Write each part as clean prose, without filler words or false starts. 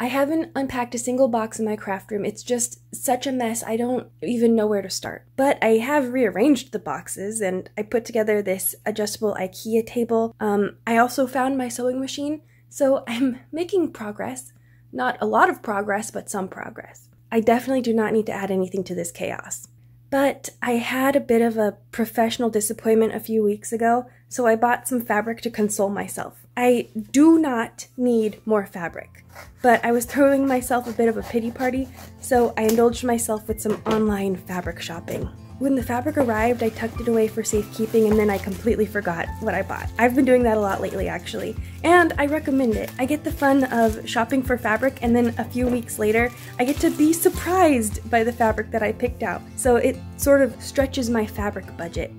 I haven't unpacked a single box in my craft room. It's just such a mess, I don't even know where to start. But I have rearranged the boxes and I put together this adjustable IKEA table. I also found my sewing machine, so I'm making progress. Not a lot of progress, but some progress. I definitely do not need to add anything to this chaos. But I had a bit of a professional disappointment a few weeks ago, so I bought some fabric to console myself. I do not need more fabric, but I was throwing myself a bit of a pity party, so I indulged myself with some online fabric shopping. When the fabric arrived, I tucked it away for safekeeping and then I completely forgot what I bought. I've been doing that a lot lately, actually, and I recommend it. I get the fun of shopping for fabric and then a few weeks later, I get to be surprised by the fabric that I picked out. So it sort of stretches my fabric budget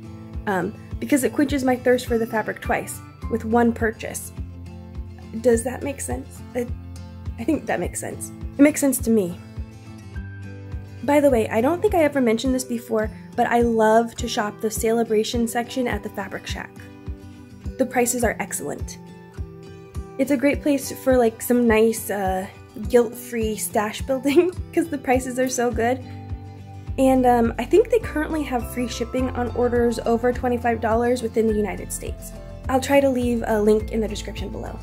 because it quenches my thirst for the fabric twice with one purchase. Does that make sense? I think that makes sense. It makes sense to me. By the way, I don't think I ever mentioned this before, but I love to shop the celebration section at the Fabric Shack. The prices are excellent. It's a great place for like some nice guilt-free stash building because the prices are so good. And I think they currently have free shipping on orders over $25 within the United States. I'll try to leave a link in the description below.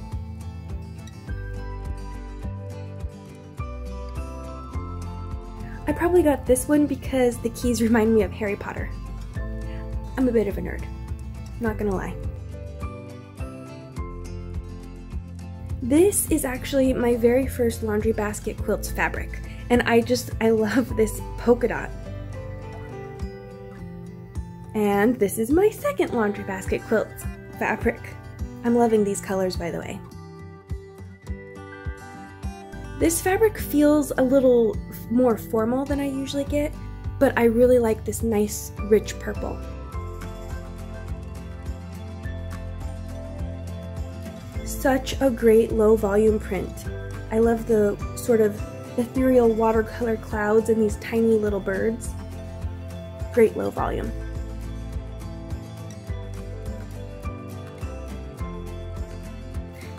I probably got this one because the keys remind me of Harry Potter. I'm a bit of a nerd, not gonna lie. This is actually my very first Laundry Basket Quilts fabric, and I love this polka dot. And this is my second Laundry Basket Quilts fabric. I'm loving these colors, by the way. This fabric feels a little more formal than I usually get, but I really like this nice, rich purple. Such a great low volume print. I love the sort of ethereal watercolor clouds and these tiny little birds. Great low volume.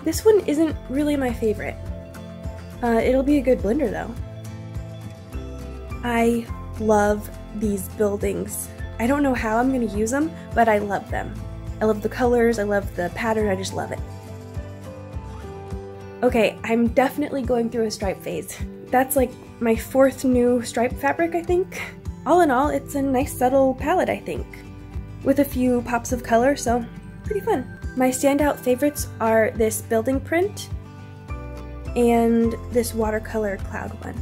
This one isn't really my favorite. It'll be a good blender though. I love these buildings. I don't know how I'm going to use them, but I love them. I love the colors, I love the pattern, I just love it. Okay, I'm definitely going through a stripe phase. That's like my fourth new stripe fabric, I think. All in all, it's a nice subtle palette, I think, with a few pops of color, so pretty fun. My standout favorites are this building print and this watercolor cloud one.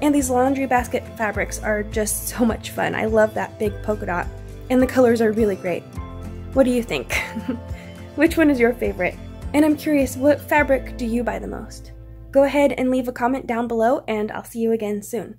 And these laundry basket fabrics are just so much fun. I love that big polka dot, and the colors are really great. What do you think? Which one is your favorite? And I'm curious, what fabric do you buy the most? Go ahead and leave a comment down below, and I'll see you again soon.